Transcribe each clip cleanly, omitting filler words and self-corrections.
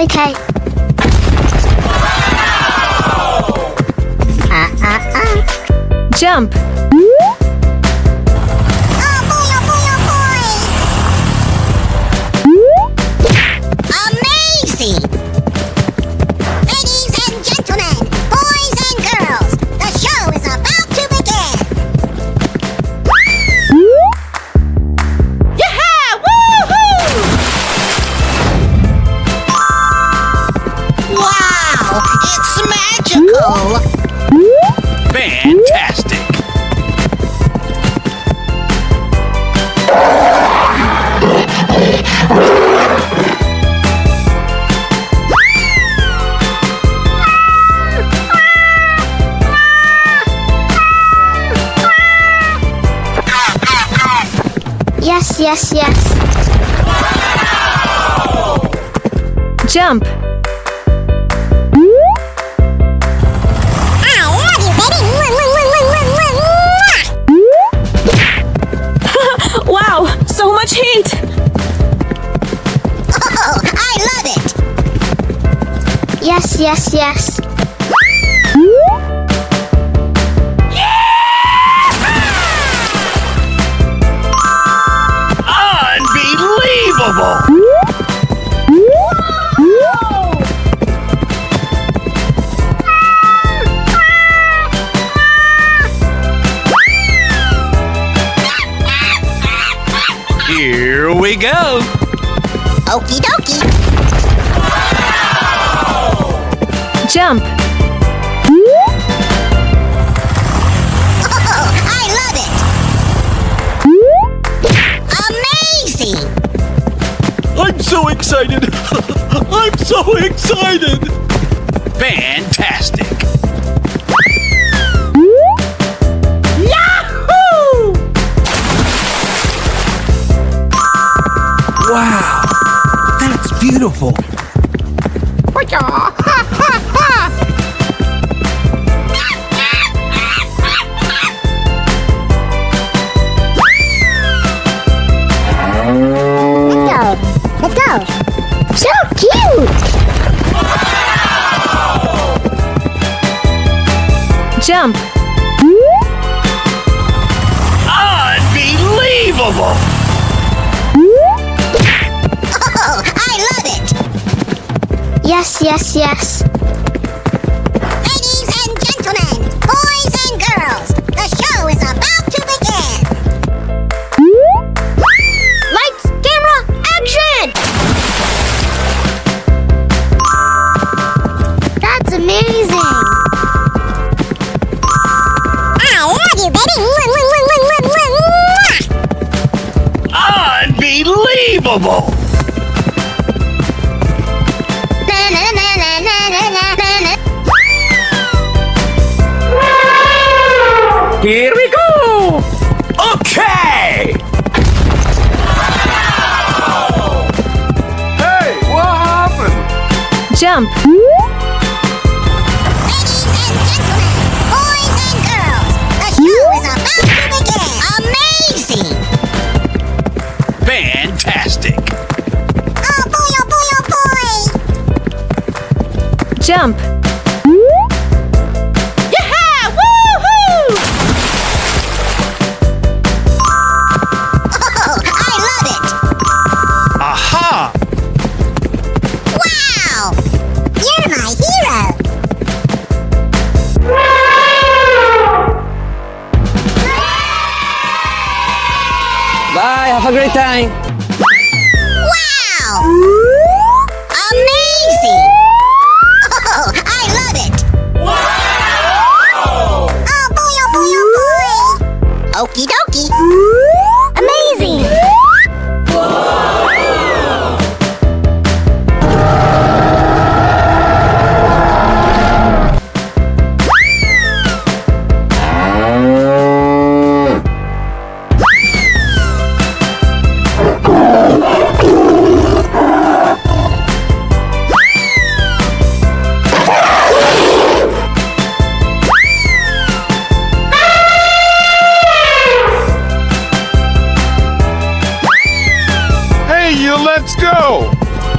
Okay. Jump. Oh boy, oh boy, oh boy! Amazing! Ladies and gentlemen, boys and girls, the show is about to begin! Yeah! Woohoo! Wow! It's magical! Fantastic! Yes, yes, yes. Jump. I love you, baby! Wow! So much heat! Oh, I love it! Yes, yes, yes. Unbelievable! Here we go! Okie dokie. Jump. Oh, I love it! Amazing! I'm so excited! I'm so excited! Fantastic! Yahoo! Wow! That's beautiful! Let's go! So cute! Jump. Unbelievable! Oh, I love it! Yes, yes, yes. Ladies and gentlemen, boys and girls, the show is about to begin! Lights, camera, action! That's amazing! I love you, baby! Unbelievable! Here we go! Okay! Hey, what happened? Jump. Ladies and gentlemen, boys and girls, the show is about to begin! Amazing! Fantastic! Oh boy, oh boy, oh boy! Jump. Yeah! Woohoo! Oh, I love it! Aha! Wow! You're my hero! Bye, have a great time. Wow! Amazing! Oh, I love it! Oh boy, oh boy, oh boy! Okie dokie! Amazing! Let's go!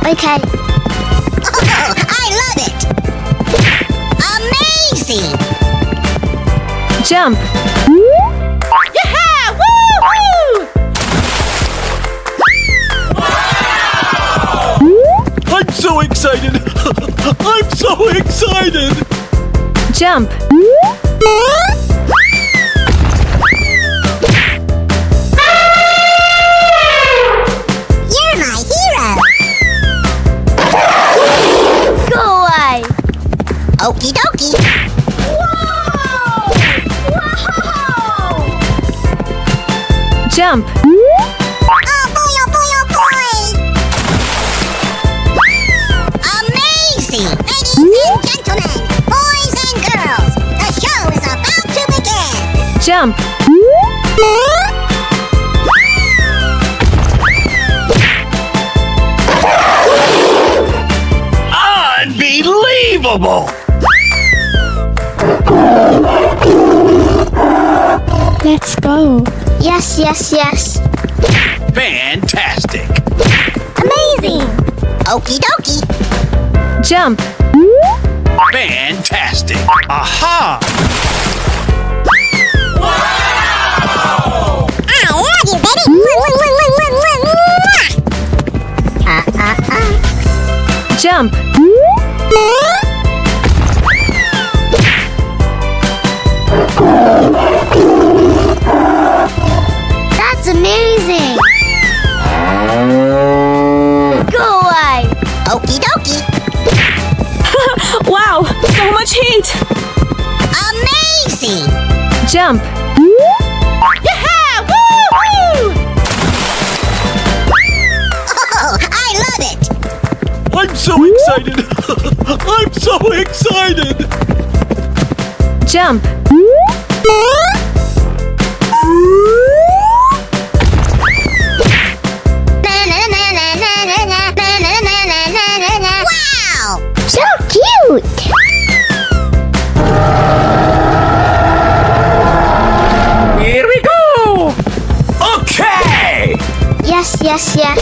Okay. Jump. Yeah! Woo-hoo! I'm so excited! I'm so excited! Jump. You're my hero. Go away. Okie dokie. Jump. Oh boy, oh boy, oh boy. Amazing! Ladies and gentlemen, boys and girls, the show is about to begin. Jump. Unbelievable! Let's go. Yes, yes, yes. Fantastic! Amazing! Okie dokie. Jump. Fantastic! Aha! I love you, baby. Jump. That's amazing. Go away. Okie dokie. Wow, so much heat. Amazing. Jump. Yeah! Woo-hoo! Oh, I love it. I'm so excited! I'm so excited! Jump. Wow! So cute. Here we go! Okay! Yes, yes, yes.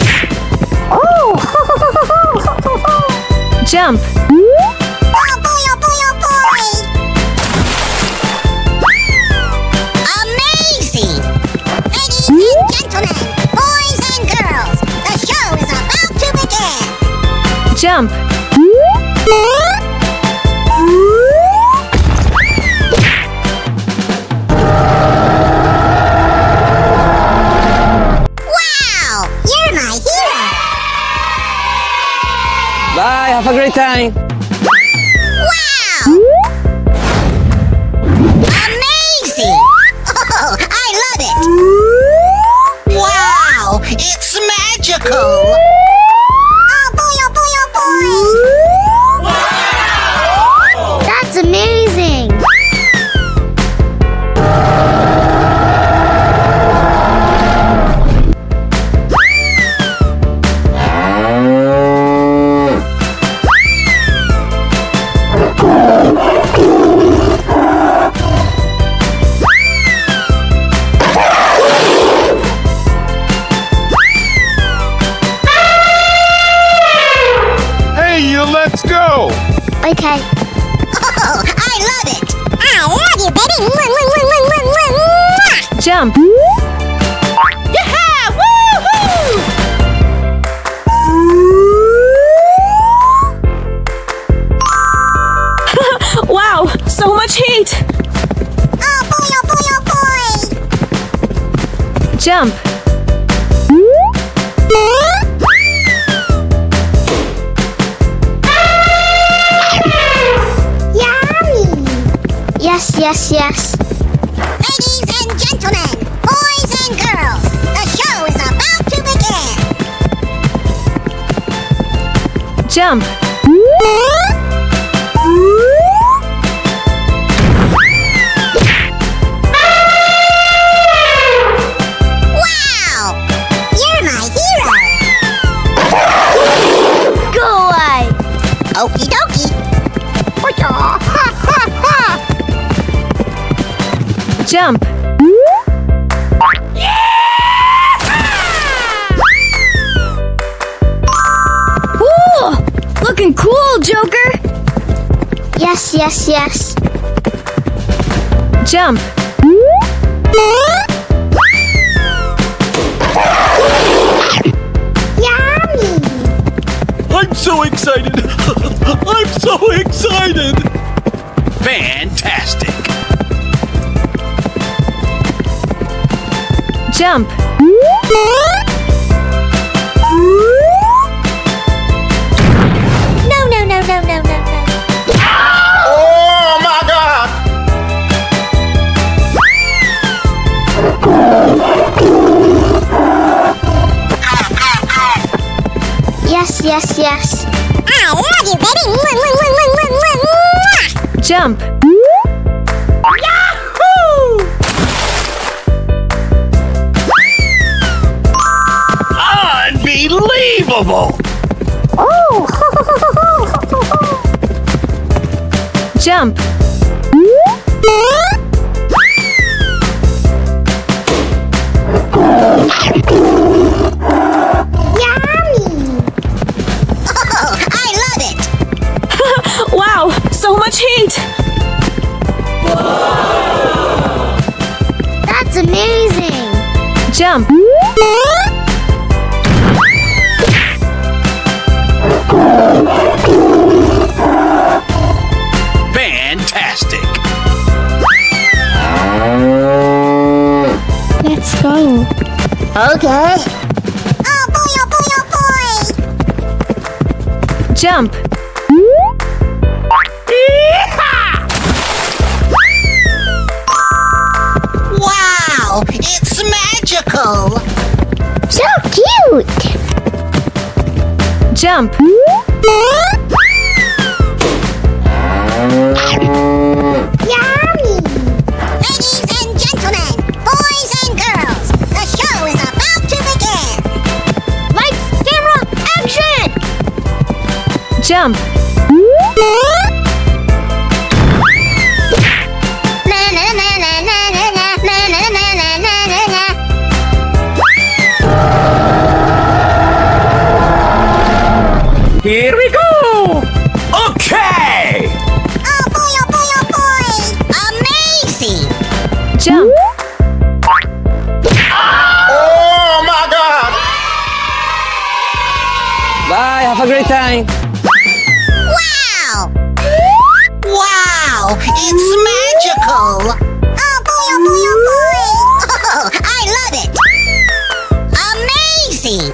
Oh! Jump. Oh boy, oh boy, oh boy! Amazing! Ladies and gentlemen, boys and girls, the show is about to begin. Jump. Wow! You're my hero! Bye, have a great time. Wow! Amazing! Oh, I love it! Wow! It's magical! Oh boy, oh boy, oh boy! That's amazing! Hey, let's go! Okay. Oh, I love it! I love you, baby! Jump. Yeah! Woo-hoo! Wow, so much heat. Oh boy, oh boy, oh boy! Jump. Yummy! Yes, yes, yes. Ladies and gentlemen, boys and girls, the show is about to begin. Jump. Wow! You're my hero! Go away! Okie dokie! Jump. Ooh, looking cool, Joker. Yes, yes, yes. Jump. Yummy! I'm so excited. I'm so excited. Fantastic. Jump. No, no, no, no, no, no, no. Oh my God! Yes, yes, yes. I love you, baby. Mwah, mwah, mwah, mwah, mwah, mwah. Jump. Unbelievable! Oh! Jump. Yummy! Oh, I love it! Wow, so much heat. That's amazing! Jump. Fantastic! Let's go. Okay. Oh boy, oh boy, oh boy! Jump. Wow, it's magical! So cute! Jump. Yummy! Ladies and gentlemen, boys and girls, the show is about to begin! Lights, camera, action! Jump. Na na na na na na na na na na na na na. Here we go! Okay! Oh boy, oh boy, oh boy! Amazing! Jump. Oh my God! Bye, have a great time. Wow! Wow, it's magical! Oh boy, oh boy, oh boy! Oh, I love it! Amazing!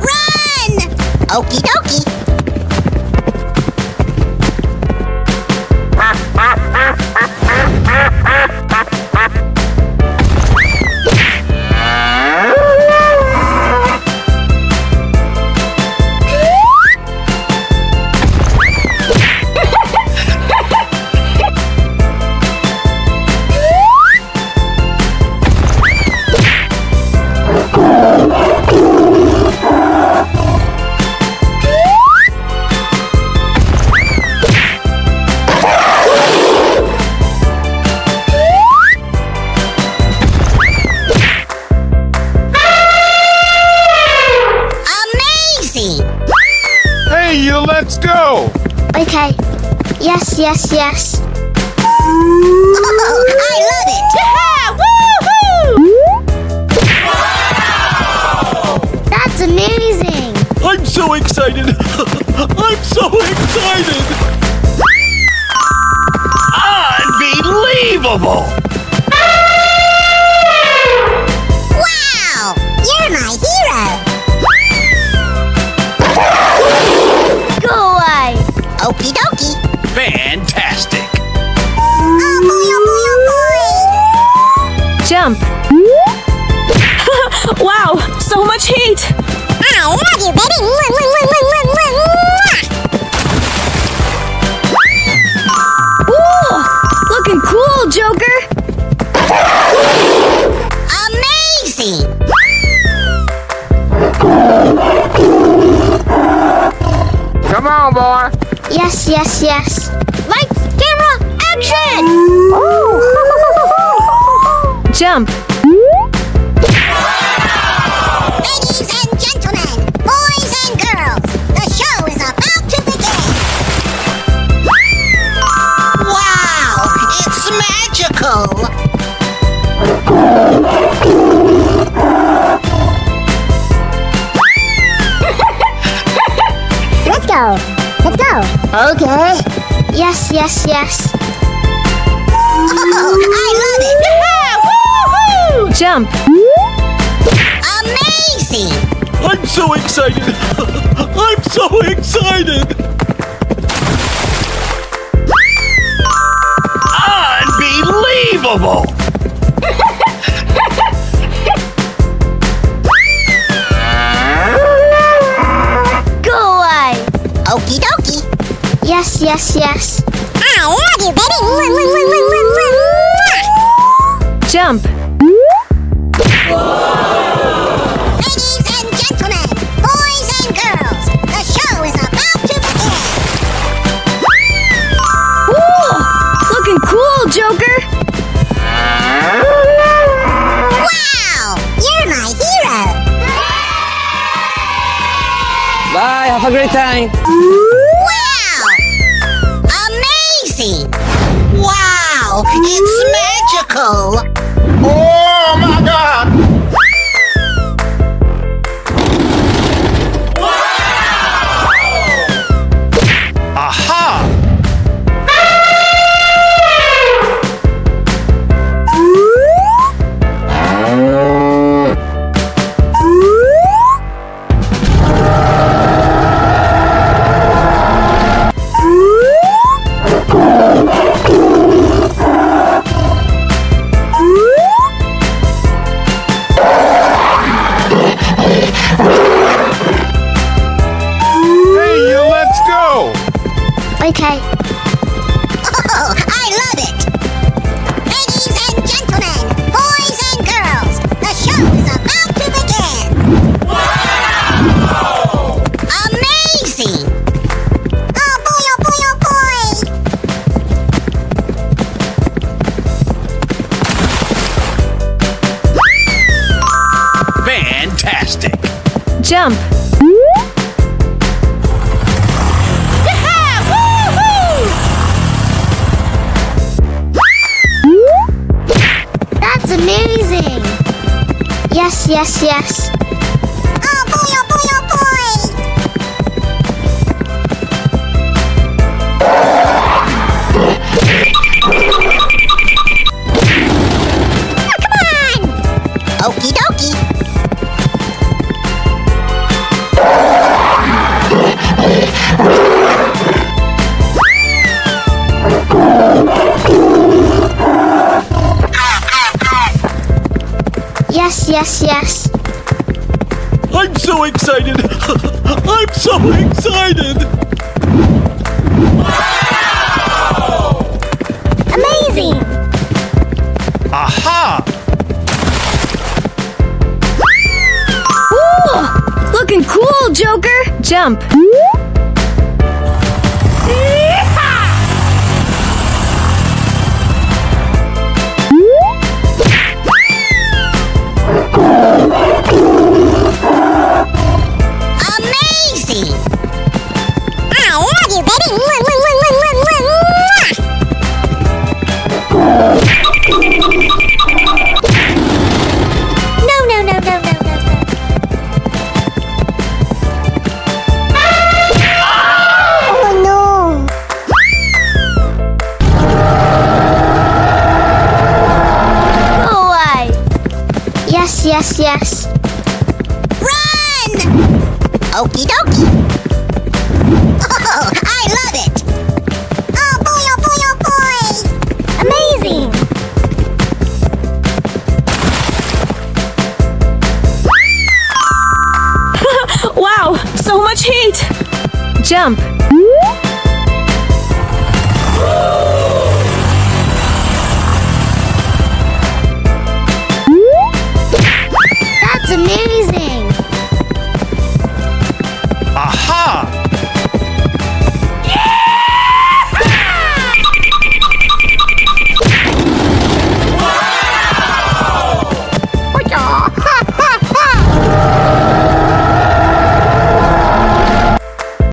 Run! Okie dokie! Amazing! Hey, let's go! Okay. Yes, yes, yes. Oh, I love it! That's amazing! I'm so excited. I'm so excited. Unbelievable! Wow! You're my hero! Go away! Okie dokie! Fantastic! Oh boy, oh boy, oh boy! Jump. Wow, so much heat. I love you, baby! Mwah, mwah, mwah, mwah, mwah, mwah. Ooh, looking cool, Joker. Amazing! Come on, boy! Yes, yes, yes. Lights, camera, action! Oh! Jump. Ladies and gentlemen, boys and girls, the show is about to begin! Okay. Yes, yes, yes. Oh, I love it. Jump. Amazing. I'm so excited. I'm so excited. Unbelievable! Go away. Okie dokie. Yes, yes, yes. I love you, baby. Jump. Ladies and gentlemen, boys and girls, the show is about to begin. Ooh, looking cool, Joker. Wow, you're my hero. Bye, have a great time. Wow, amazing. Wow, it's magical. Oh my God! Aha! Hey, you let's go! Okay. Oh, I love it. Ladies and gentlemen, boys and girls, the show is about to begin. Wow! Amazing. Oh boy, oh boy, oh boy. Fantastic! Jump. That's amazing. Yes, yes, yes. Oh boy, oh boy, oh boy. Okie dokie. Yes, yes, yes. I'm so excited. I'm so excited. Amazing. Aha! Ooh, looking cool, Joker. Jump. Amazing. I love you, baby. No, no, no, no, no, no, no. Oh no. Go away. Yes, yes, yes. Run! Okie dokie. Oh, I love it. Oh boy, oh boy, oh boy. Amazing. Wow, so much heat. Jump. That's amazing.